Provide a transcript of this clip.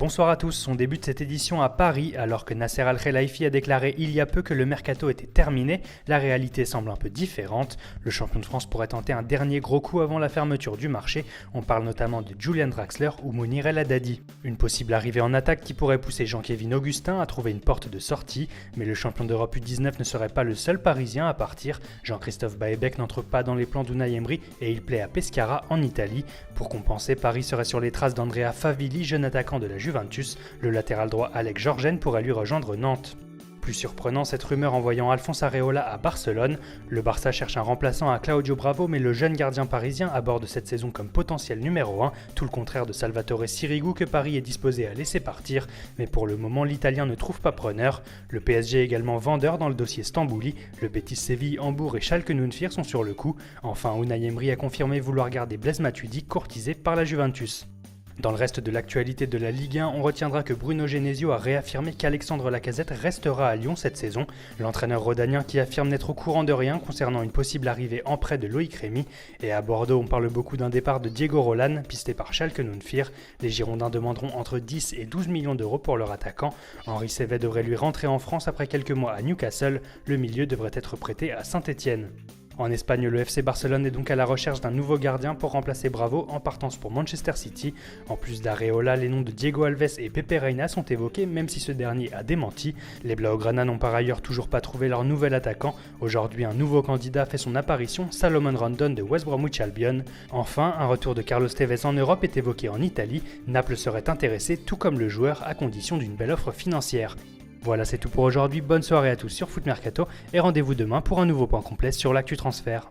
Bonsoir à tous, on débute cette édition à Paris alors que Nasser Al-Khelaifi a déclaré il y a peu que le mercato était terminé. La réalité semble un peu différente. Le champion de France pourrait tenter un dernier gros coup avant la fermeture du marché. On parle notamment de Julian Draxler ou Mounir El Haddadi. Une possible arrivée en attaque qui pourrait pousser Jean-Kévin Augustin à trouver une porte de sortie, mais le champion d'Europe U19 ne serait pas le seul Parisien à partir. Jean-Christophe Baebek n'entre pas dans les plans d'Unai Emery et il plaît à Pescara en Italie. Pour compenser, Paris serait sur les traces d'Andrea Favilli, jeune attaquant de la Juventus. Le latéral droit Alex Jorgen pourrait lui rejoindre Nantes. Plus surprenant, cette rumeur en voyant Alphonse Areola à Barcelone. Le Barça cherche un remplaçant à Claudio Bravo, mais le jeune gardien parisien aborde cette saison comme potentiel numéro 1, tout le contraire de Salvatore Sirigu que Paris est disposé à laisser partir. Mais pour le moment, l'Italien ne trouve pas preneur. Le PSG est également vendeur dans le dossier Stambouli. Le Betis Séville, Hambourg et Schalke 04 sont sur le coup. Enfin, Unai Emery a confirmé vouloir garder Blaise Matuidi, courtisé par la Juventus. Dans le reste de l'actualité de la Ligue 1, on retiendra que Bruno Genesio a réaffirmé qu'Alexandre Lacazette restera à Lyon cette saison. L'entraîneur rhodanien qui affirme n'être au courant de rien concernant une possible arrivée en prêt de Loïc Rémy. Et à Bordeaux, on parle beaucoup d'un départ de Diego Roland, pisté par Schalke 04. Les Girondins demanderont entre 10 et 12 millions d'euros pour leur attaquant. Henri Saivet devrait lui rentrer en France après quelques mois à Newcastle. Le milieu devrait être prêté à Saint-Étienne. En Espagne, le FC Barcelone est donc à la recherche d'un nouveau gardien pour remplacer Bravo en partance pour Manchester City. En plus d'Areola, les noms de Diego Alves et Pepe Reina sont évoqués, même si ce dernier a démenti. Les Blaugrana n'ont par ailleurs toujours pas trouvé leur nouvel attaquant. Aujourd'hui, un nouveau candidat fait son apparition, Salomon Rondon de West Bromwich Albion. Enfin, un retour de Carlos Tevez en Europe est évoqué en Italie. Naples serait intéressé, tout comme le joueur, à condition d'une belle offre financière. Voilà, c'est tout pour aujourd'hui, bonne soirée à tous sur Foot Mercato et rendez-vous demain pour un nouveau point complet sur l'actu transfert.